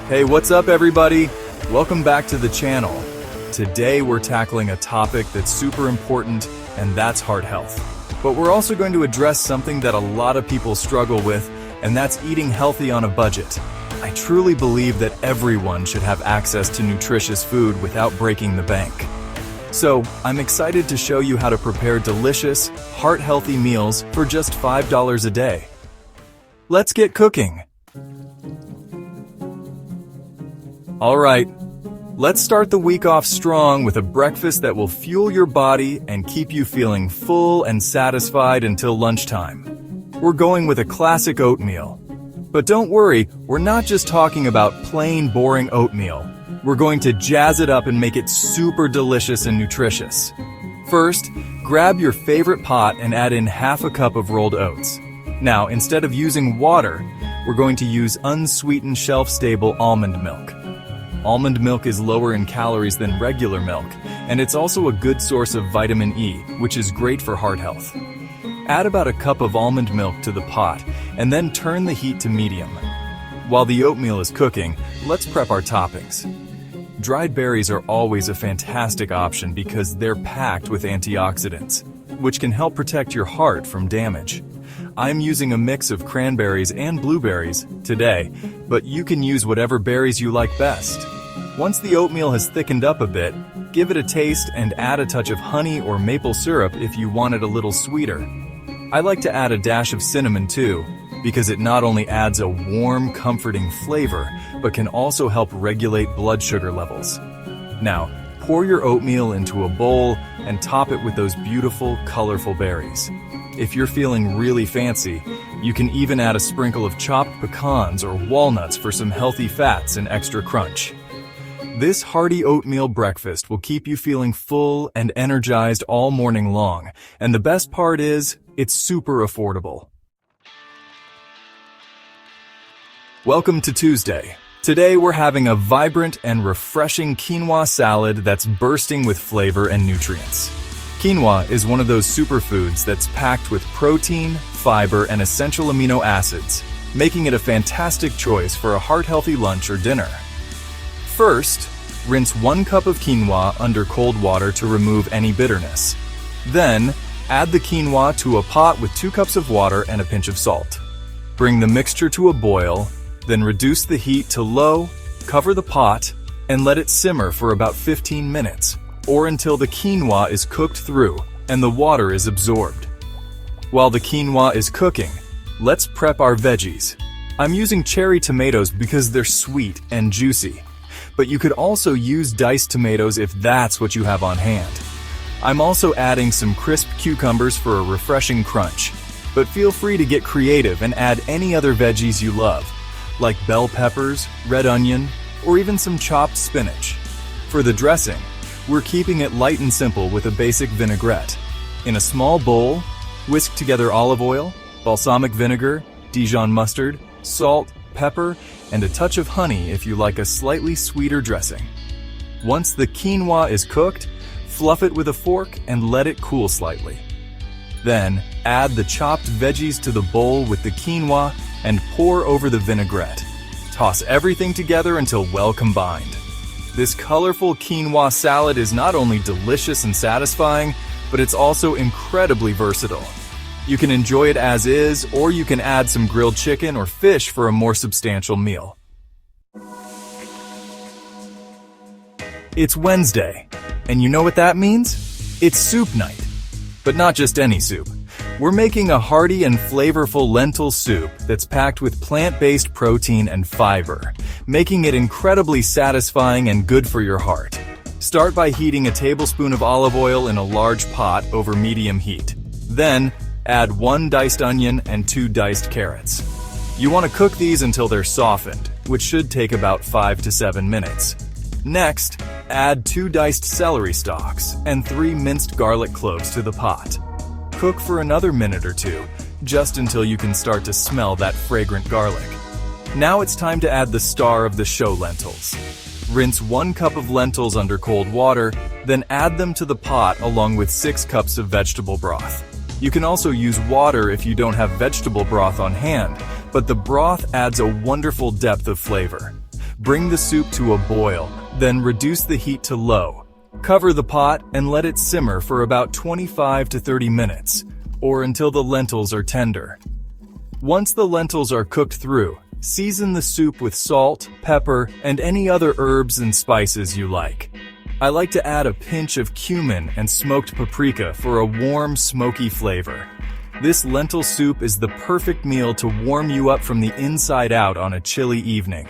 Hey, what's up everybody? Welcome back to the channel. Today we're tackling a topic that's super important, and that's heart health. But we're also going to address something that a lot of people struggle with, and that's eating healthy on a budget. I truly believe that everyone should have access to nutritious food without breaking the bank. So, I'm excited to show you how to prepare delicious, heart-healthy meals for just $5 a day. Let's get cooking. Alright, let's start the week off strong with a breakfast that will fuel your body and keep you feeling full and satisfied until lunchtime. We're going with a classic oatmeal. But don't worry, we're not just talking about plain, boring oatmeal. We're going to jazz it up and make it super delicious and nutritious. First, grab your favorite pot and add in half a cup of rolled oats. Now, instead of using water, we're going to use unsweetened shelf-stable almond milk. Almond milk is lower in calories than regular milk, and it's also a good source of vitamin E, which is great for heart health. Add about a cup of almond milk to the pot, and then turn the heat to medium. While the oatmeal is cooking, let's prep our toppings. Dried berries are always a fantastic option because they're packed with antioxidants, which can help protect your heart from damage. I'm using a mix of cranberries and blueberries today, but you can use whatever berries you like best. Once the oatmeal has thickened up a bit, give it a taste and add a touch of honey or maple syrup if you want it a little sweeter. I like to add a dash of cinnamon too, because it not only adds a warm, comforting flavor, but can also help regulate blood sugar levels. Now, pour your oatmeal into a bowl and top it with those beautiful, colorful berries. If you're feeling really fancy, you can even add a sprinkle of chopped pecans or walnuts for some healthy fats and extra crunch. This hearty oatmeal breakfast will keep you feeling full and energized all morning long, and the best part is, it's super affordable. Welcome to Tuesday. Today we're having a vibrant and refreshing quinoa salad that's bursting with flavor and nutrients. Quinoa is one of those superfoods that's packed with protein, fiber, and essential amino acids, making it a fantastic choice for a heart-healthy lunch or dinner. First, rinse 1 cup of quinoa under cold water to remove any bitterness. Then, add the quinoa to a pot with 2 cups of water and a pinch of salt. Bring the mixture to a boil, then reduce the heat to low, cover the pot, and let it simmer for about 15 minutes, or until the quinoa is cooked through and the water is absorbed. While the quinoa is cooking, let's prep our veggies. I'm using cherry tomatoes because they're sweet and juicy, but you could also use diced tomatoes if that's what you have on hand. I'm also adding some crisp cucumbers for a refreshing crunch, but feel free to get creative and add any other veggies you love, like bell peppers, red onion, or even some chopped spinach. For the dressing, we're keeping it light and simple with a basic vinaigrette. In a small bowl, whisk together olive oil, balsamic vinegar, Dijon mustard, salt, pepper, and a touch of honey if you like a slightly sweeter dressing. Once the quinoa is cooked, fluff it with a fork and let it cool slightly. Then, add the chopped veggies to the bowl with the quinoa and pour over the vinaigrette. Toss everything together until well combined. This colorful quinoa salad is not only delicious and satisfying, but it's also incredibly versatile. You can enjoy it as is, or you can add some grilled chicken or fish for a more substantial meal. It's Wednesday, and you know what that means? It's soup night. But not just any soup. We're making a hearty and flavorful lentil soup that's packed with plant-based protein and fiber, making it incredibly satisfying and good for your heart. Start by heating a tablespoon of olive oil in a large pot over medium heat. Then, add 1 diced onion and 2 diced carrots. You want to cook these until they're softened, which should take about 5 to 7 minutes. Next, add 2 diced celery stalks and 3 minced garlic cloves to the pot. Cook for another minute or 2, just until you can start to smell that fragrant garlic. Now it's time to add the star of the show, lentils. Rinse 1 cup of lentils under cold water, then add them to the pot along with 6 cups of vegetable broth. You can also use water if you don't have vegetable broth on hand, but the broth adds a wonderful depth of flavor. Bring the soup to a boil, then reduce the heat to low. Cover the pot and let it simmer for about 25 to 30 minutes, or until the lentils are tender. Once the lentils are cooked through, season the soup with salt, pepper, and any other herbs and spices you like. I like to add a pinch of cumin and smoked paprika for a warm, smoky flavor. This lentil soup is the perfect meal to warm you up from the inside out on a chilly evening.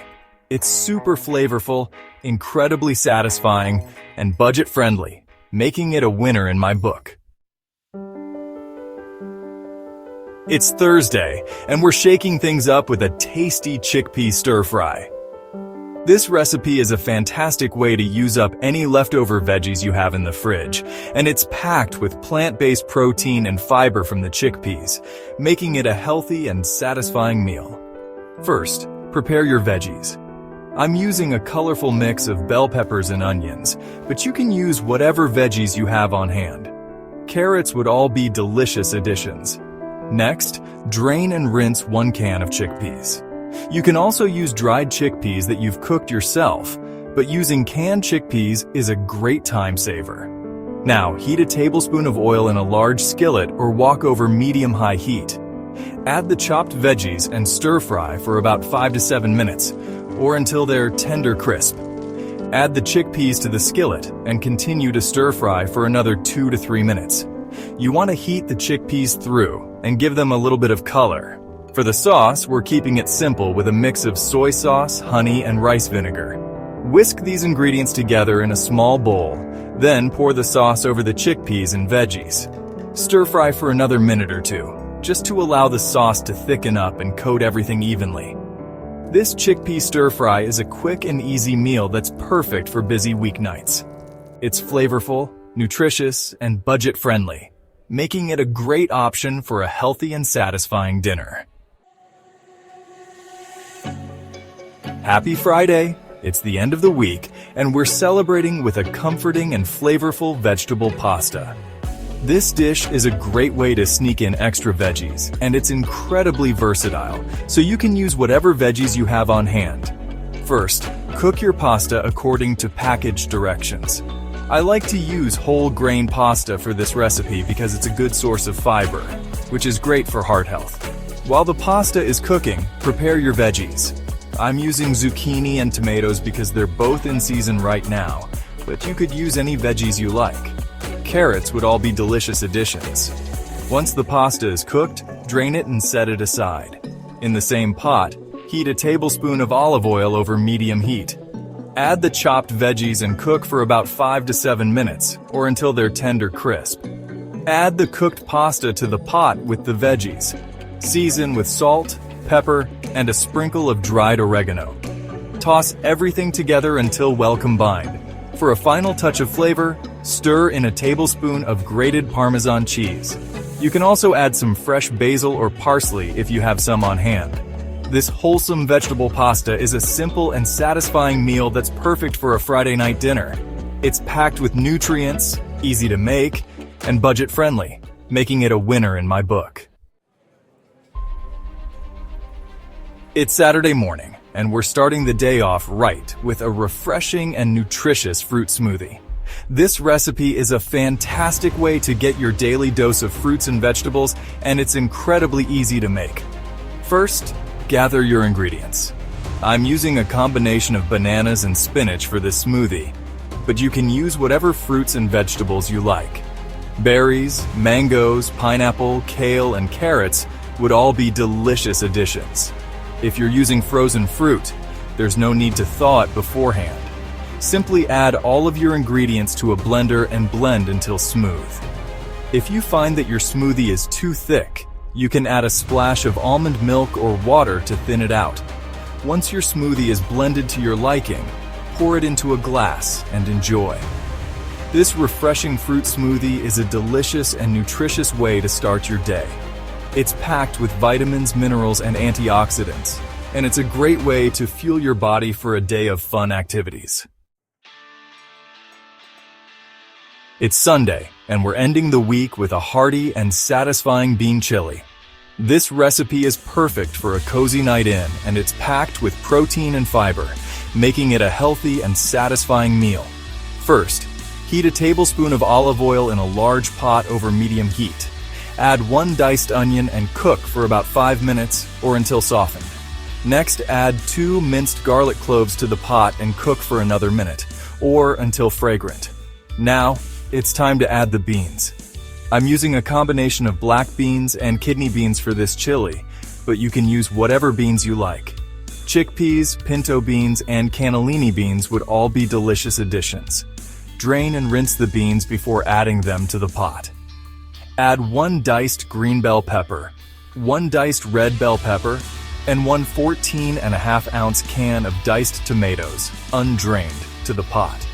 It's super flavorful, incredibly satisfying, and budget-friendly, making it a winner in my book. It's Thursday, and we're shaking things up with a tasty chickpea stir-fry. This recipe is a fantastic way to use up any leftover veggies you have in the fridge, and it's packed with plant-based protein and fiber from the chickpeas, making it a healthy and satisfying meal. First, prepare your veggies. I'm using a colorful mix of bell peppers and onions, but you can use whatever veggies you have on hand. Carrots would all be delicious additions. Next, drain and rinse 1 can of chickpeas. You can also use dried chickpeas that you've cooked yourself, but using canned chickpeas is a great time saver. Now, heat a tablespoon of oil in a large skillet or wok over medium-high heat. Add the chopped veggies and stir-fry for about 5 to 7 minutes, or until they're tender crisp. Add the chickpeas to the skillet and continue to stir-fry for another 2 to 3 minutes. You want to heat the chickpeas through and give them a little bit of color. For the sauce, we're keeping it simple with a mix of soy sauce, honey, and rice vinegar. Whisk these ingredients together in a small bowl, then pour the sauce over the chickpeas and veggies. Stir-fry for another minute or two, just to allow the sauce to thicken up and coat everything evenly. This chickpea stir-fry is a quick and easy meal that's perfect for busy weeknights. It's flavorful, nutritious, and budget-friendly, making it a great option for a healthy and satisfying dinner. Happy Friday! It's the end of the week, and we're celebrating with a comforting and flavorful vegetable pasta. This dish is a great way to sneak in extra veggies, and it's incredibly versatile, so you can use whatever veggies you have on hand. First, cook your pasta according to package directions. I like to use whole grain pasta for this recipe because it's a good source of fiber, which is great for heart health. While the pasta is cooking, prepare your veggies. I'm using zucchini and tomatoes because they're both in season right now, but you could use any veggies you like. Carrots would all be delicious additions. Once the pasta is cooked, drain it and set it aside. In the same pot, heat a tablespoon of olive oil over medium heat. Add the chopped veggies and cook for about 5 to 7 minutes, or until they're tender crisp. Add the cooked pasta to the pot with the veggies. Season with salt, pepper, and a sprinkle of dried oregano. Toss everything together until well combined. For a final touch of flavor, stir in a tablespoon of grated Parmesan cheese. You can also add some fresh basil or parsley if you have some on hand. This wholesome vegetable pasta is a simple and satisfying meal that's perfect for a Friday night dinner. It's packed with nutrients, easy to make, and budget-friendly, making it a winner in my book. It's Saturday morning, and we're starting the day off right with a refreshing and nutritious fruit smoothie. This recipe is a fantastic way to get your daily dose of fruits and vegetables, and it's incredibly easy to make. First, gather your ingredients. I'm using a combination of bananas and spinach for this smoothie, but you can use whatever fruits and vegetables you like. Berries, mangoes, pineapple, kale, and carrots would all be delicious additions. If you're using frozen fruit, there's no need to thaw it beforehand. Simply add all of your ingredients to a blender and blend until smooth. If you find that your smoothie is too thick, you can add a splash of almond milk or water to thin it out. Once your smoothie is blended to your liking, pour it into a glass and enjoy. This refreshing fruit smoothie is a delicious and nutritious way to start your day. It's packed with vitamins, minerals, and antioxidants, and it's a great way to fuel your body for a day of fun activities. It's Sunday, and we're ending the week with a hearty and satisfying bean chili. This recipe is perfect for a cozy night in, and it's packed with protein and fiber, making it a healthy and satisfying meal. First, heat a tablespoon of olive oil in a large pot over medium heat. Add 1 diced onion and cook for about 5 minutes or until softened. Next, add 2 minced garlic cloves to the pot and cook for another minute, or until fragrant. Now, it's time to add the beans. I'm using a combination of black beans and kidney beans for this chili, but you can use whatever beans you like. Chickpeas, pinto beans, and cannellini beans would all be delicious additions. Drain and rinse the beans before adding them to the pot. Add 1 diced green bell pepper, 1 diced red bell pepper, and 1 14.5-ounce can of diced tomatoes, undrained, to the pot.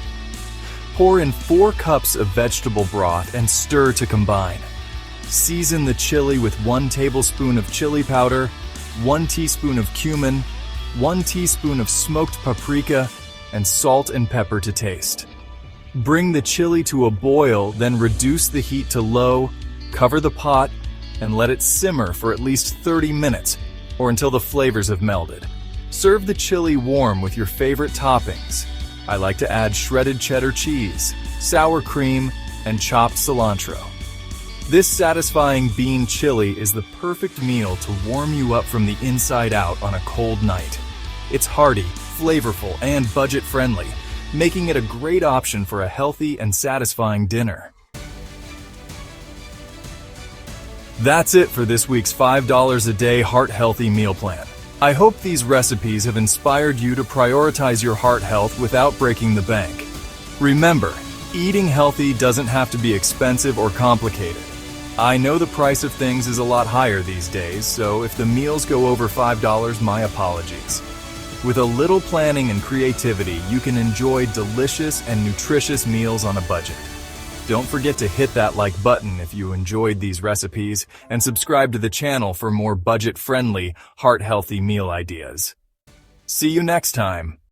Pour in 4 cups of vegetable broth and stir to combine. Season the chili with 1 tablespoon of chili powder, 1 teaspoon of cumin, 1 teaspoon of smoked paprika, and salt and pepper to taste. Bring the chili to a boil, then reduce the heat to low, cover the pot, and let it simmer for at least 30 minutes, or until the flavors have melded. Serve the chili warm with your favorite toppings. I like to add shredded cheddar cheese, sour cream, and chopped cilantro. This satisfying bean chili is the perfect meal to warm you up from the inside out on a cold night. It's hearty, flavorful, and budget-friendly, making it a great option for a healthy and satisfying dinner. That's it for this week's $5 a day heart-healthy meal plan. I hope these recipes have inspired you to prioritize your heart health without breaking the bank. Remember, eating healthy doesn't have to be expensive or complicated. I know the price of things is a lot higher these days, so if the meals go over $5, my apologies. With a little planning and creativity, you can enjoy delicious and nutritious meals on a budget. Don't forget to hit that like button if you enjoyed these recipes and subscribe to the channel for more budget-friendly, heart-healthy meal ideas. See you next time.